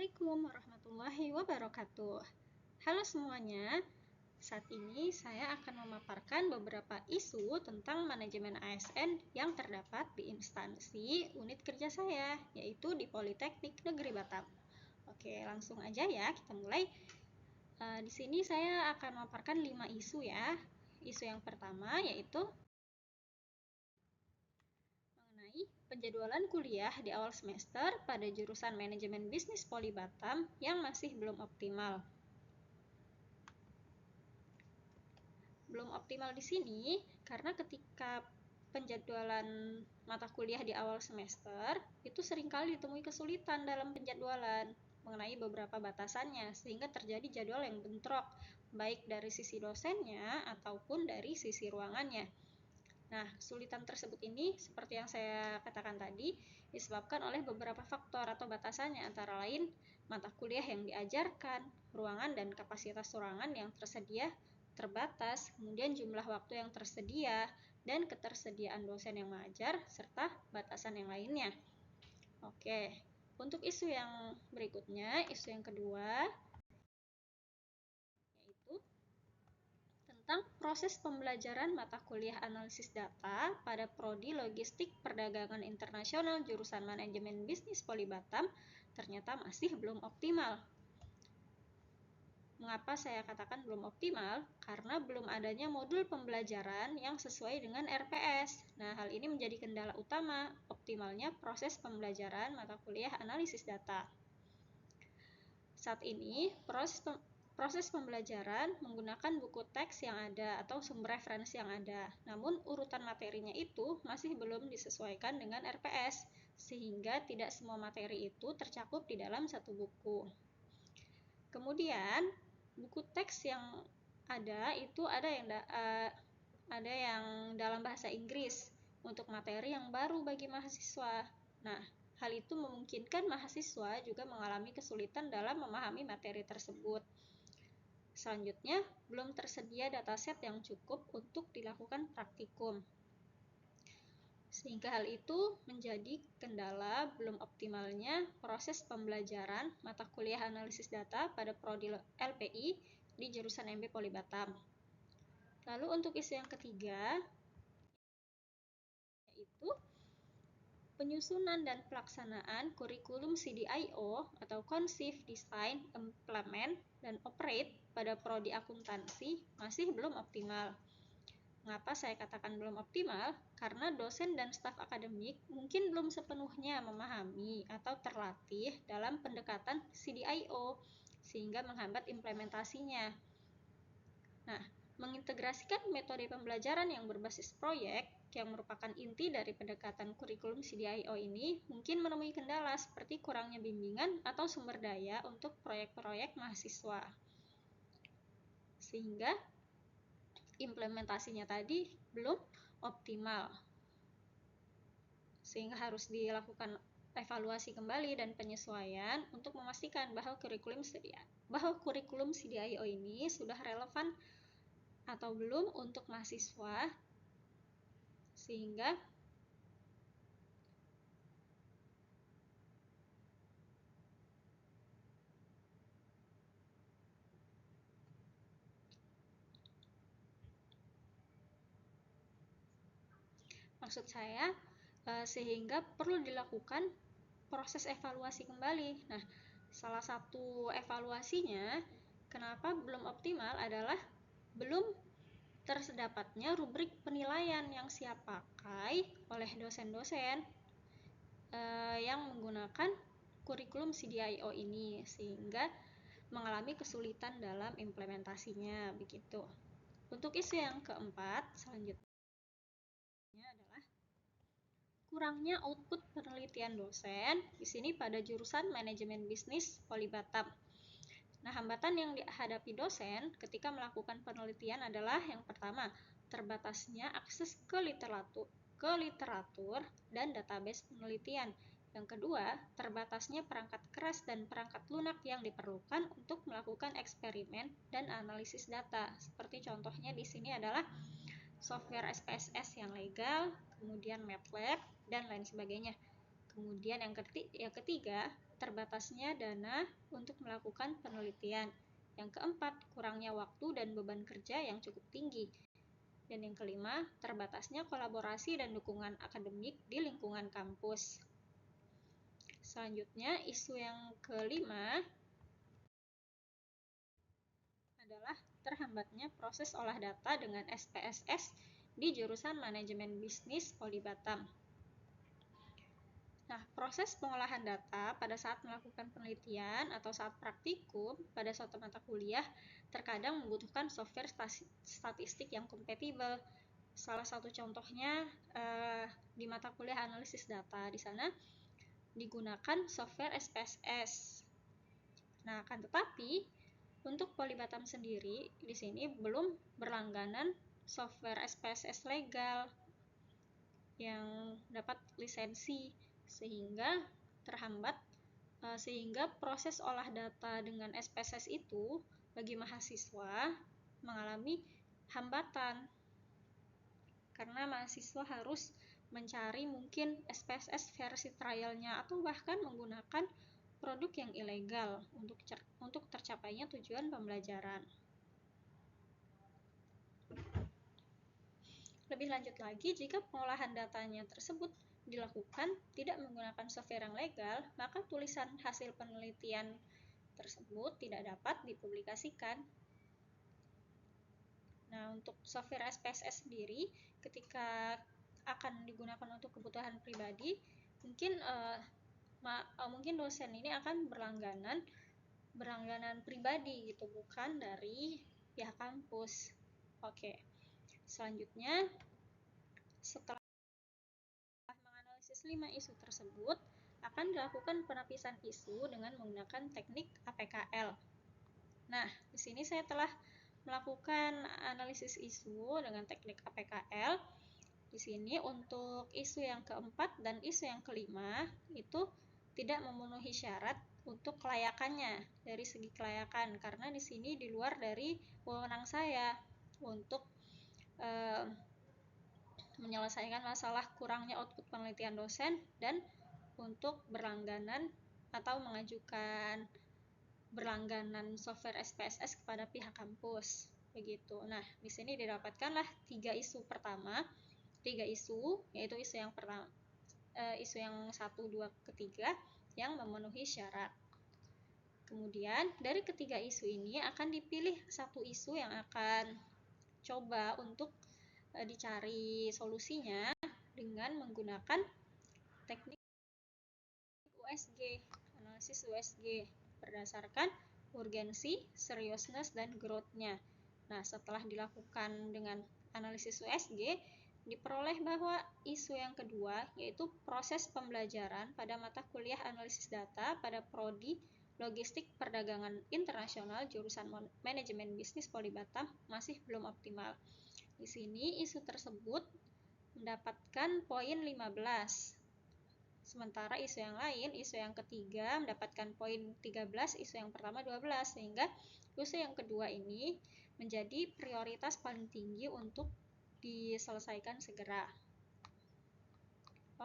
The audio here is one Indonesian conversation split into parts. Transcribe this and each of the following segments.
Assalamualaikum warahmatullahi wabarakatuh. Halo semuanya, saat ini saya akan memaparkan beberapa isu tentang manajemen ASN yang terdapat di instansi unit kerja saya, yaitu di Politeknik Negeri Batam. Oke, langsung aja ya, kita mulai. Di sini saya akan memaparkan 5 isu ya. Isu yang pertama yaitu penjadwalan kuliah di awal semester pada jurusan Manajemen Bisnis Poli Batam yang masih belum optimal. Belum optimal di sini karena ketika penjadwalan mata kuliah di awal semester itu seringkali ditemui kesulitan dalam penjadwalan mengenai beberapa batasannya sehingga terjadi jadwal yang bentrok baik dari sisi dosennya ataupun dari sisi ruangannya. Nah, kesulitan tersebut ini seperti yang saya katakan tadi disebabkan oleh beberapa faktor atau batasannya, antara lain mata kuliah yang diajarkan, ruangan dan kapasitas ruangan yang tersedia terbatas, kemudian jumlah waktu yang tersedia, dan ketersediaan dosen yang mengajar, serta batasan yang lainnya. Oke, untuk isu yang berikutnya, isu yang kedua, yaitu tentang proses pembelajaran mata kuliah analisis data pada Prodi Logistik Perdagangan Internasional jurusan Manajemen Bisnis Poli Batam ternyata masih belum optimal. Mengapa saya katakan belum optimal? Karena belum adanya modul pembelajaran yang sesuai dengan RPS. Nah, hal ini menjadi kendala utama optimalnya proses pembelajaran mata kuliah analisis data. Saat ini, proses pembelajaran menggunakan buku teks yang ada atau sumber referensi yang ada. Namun, urutan materinya itu masih belum disesuaikan dengan RPS, sehingga tidak semua materi itu tercakup di dalam satu buku. Kemudian, buku teks yang ada itu ada yang dalam bahasa Inggris untuk materi yang baru bagi mahasiswa. Nah, hal itu memungkinkan mahasiswa juga mengalami kesulitan dalam memahami materi tersebut. Selanjutnya, belum tersedia dataset yang cukup untuk dilakukan praktikum. Sehingga hal itu menjadi kendala belum optimalnya proses pembelajaran mata kuliah analisis data pada Prodi LPI di jurusan MB Poli Batam. Lalu untuk isu yang ketiga, yaitu penyusunan dan pelaksanaan kurikulum CDIO atau Conceive, Design, Implement, dan Operate pada Prodi Akuntansi masih belum optimal. Mengapa saya katakan belum optimal? Karena dosen dan staf akademik mungkin belum sepenuhnya memahami atau terlatih dalam pendekatan CDIO, sehingga menghambat implementasinya. Nah, mengintegrasikan metode pembelajaran yang berbasis proyek, yang merupakan inti dari pendekatan kurikulum CDIO ini, mungkin menemui kendala seperti kurangnya bimbingan atau sumber daya untuk proyek-proyek mahasiswa. Sehingga implementasinya tadi belum optimal, sehingga harus dilakukan evaluasi kembali dan penyesuaian untuk memastikan bahwa kurikulum CDIO ini sudah relevan atau belum untuk mahasiswa, sehingga sehingga perlu dilakukan proses evaluasi kembali. Nah, salah satu evaluasinya kenapa belum optimal adalah belum terdapatnya rubrik penilaian yang siap pakai oleh dosen-dosen yang menggunakan kurikulum CDIO ini, sehingga mengalami kesulitan dalam implementasinya begitu. Untuk isu yang keempat selanjutnya adalah kurangnya output penelitian dosen di sini pada jurusan Manajemen Bisnis Poli Batam. Nah, hambatan yang dihadapi dosen ketika melakukan penelitian adalah yang pertama, terbatasnya akses ke literatur dan database penelitian. Yang kedua, terbatasnya perangkat keras dan perangkat lunak yang diperlukan untuk melakukan eksperimen dan analisis data. Seperti contohnya di sini adalah software SPSS yang legal, kemudian MATLAB, dan lain sebagainya. Kemudian yang ketiga, terbatasnya dana untuk melakukan penelitian. Yang keempat, kurangnya waktu dan beban kerja yang cukup tinggi. Dan yang kelima, terbatasnya kolaborasi dan dukungan akademik di lingkungan kampus. Selanjutnya, isu yang kelima adalah terhambatnya proses olah data dengan SPSS di jurusan Manajemen Bisnis Poli Batam. Nah, proses pengolahan data pada saat melakukan penelitian atau saat praktikum pada suatu mata kuliah terkadang membutuhkan software statistik yang kompatibel. Salah satu contohnya di mata kuliah analisis data, di sana digunakan software SPSS. Nah, akan tetapi untuk Poli Batam sendiri di sini belum berlangganan software SPSS legal yang dapat lisensi, sehingga terhambat, sehingga proses olah data dengan SPSS itu bagi mahasiswa mengalami hambatan karena mahasiswa harus mencari mungkin SPSS versi trialnya atau bahkan menggunakan produk yang ilegal untuk tercapainya tujuan pembelajaran. Lebih lanjut lagi, jika pengolahan datanya tersebut dilakukan tidak menggunakan software yang legal, maka tulisan hasil penelitian tersebut tidak dapat dipublikasikan. Nah, untuk software SPSS sendiri, ketika akan digunakan untuk kebutuhan pribadi, mungkin dosen ini akan berlangganan pribadi gitu, bukan dari pihak kampus. Oke. Selanjutnya, setelah menganalisis 5 isu tersebut, akan dilakukan penapisan isu dengan menggunakan teknik APKL. Nah, di sini saya telah melakukan analisis isu dengan teknik APKL. Di sini untuk isu yang keempat dan isu yang kelima itu tidak memenuhi syarat untuk kelayakannya dari segi kelayakan, karena di sini di luar dari wewenang saya untuk menyelesaikan masalah kurangnya output penelitian dosen dan untuk berlangganan atau mengajukan berlangganan software SPSS kepada pihak kampus. Begitu. Nah, di sini didapatkanlah 3 isu pertama, 3 isu, yaitu isu yang pertama, isu yang 1, 2, ketiga yang memenuhi syarat. Kemudian dari ketiga isu ini akan dipilih satu isu yang akan coba untuk dicari solusinya dengan menggunakan teknik USG, analisis USG berdasarkan urgensi, seriousness, dan growth-nya. Nah, setelah dilakukan dengan analisis USG, diperoleh bahwa isu yang kedua yaitu proses pembelajaran pada mata kuliah analisis data pada prodi Logistik Perdagangan Internasional jurusan Manajemen Bisnis Poli Batam masih belum optimal. Di sini isu tersebut mendapatkan poin 15. Sementara isu yang lain, isu yang ketiga mendapatkan poin 13, isu yang pertama 12, sehingga isu yang kedua ini menjadi prioritas paling tinggi untuk diselesaikan segera.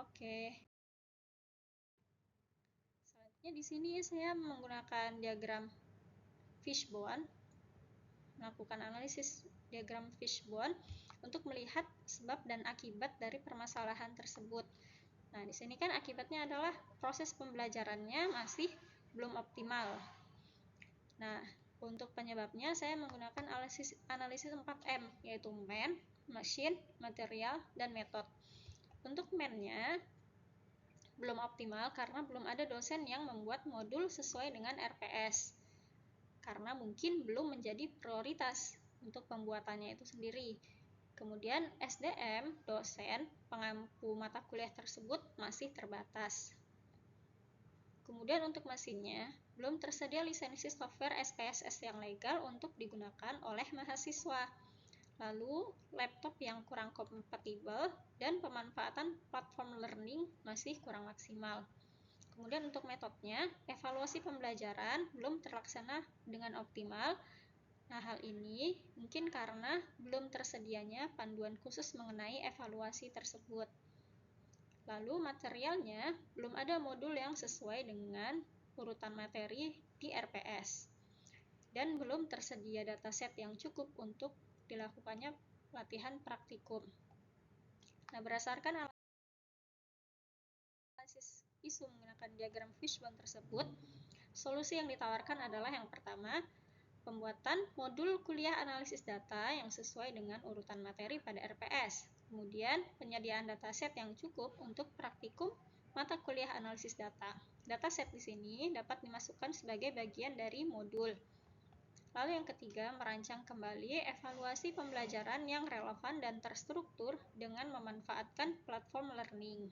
Oke. Selanjutnya di sini saya menggunakan diagram fishbone, melakukan analisis diagram fishbone untuk melihat sebab dan akibat dari permasalahan tersebut. Nah, di sini kan akibatnya adalah proses pembelajarannya masih belum optimal. Nah, untuk penyebabnya saya menggunakan analisis 4M, yaitu man, machine, material, dan method. Untuk man-nya belum optimal karena belum ada dosen yang membuat modul sesuai dengan RPS. Karena mungkin belum menjadi prioritas untuk pembuatannya itu sendiri. Kemudian SDM, dosen, pengampu mata kuliah tersebut masih terbatas. Kemudian untuk mesinnya, belum tersedia lisensi software SPSS yang legal untuk digunakan oleh mahasiswa. Lalu, laptop yang kurang kompatibel dan pemanfaatan platform learning masih kurang maksimal. Kemudian untuk metodenya, evaluasi pembelajaran belum terlaksana dengan optimal. Nah, hal ini mungkin karena belum tersedianya panduan khusus mengenai evaluasi tersebut. Lalu materialnya belum ada modul yang sesuai dengan urutan materi di RPS. Dan belum tersedia dataset yang cukup untuk dilakukannya latihan praktikum. Nah, berdasarkan analisis isu menggunakan diagram fishbone tersebut, solusi yang ditawarkan adalah yang pertama, pembuatan modul kuliah analisis data yang sesuai dengan urutan materi pada RPS. Kemudian, penyediaan dataset yang cukup untuk praktikum mata kuliah analisis data. Dataset di sini dapat dimasukkan sebagai bagian dari modul. Lalu yang ketiga, merancang kembali evaluasi pembelajaran yang relevan dan terstruktur dengan memanfaatkan platform learning.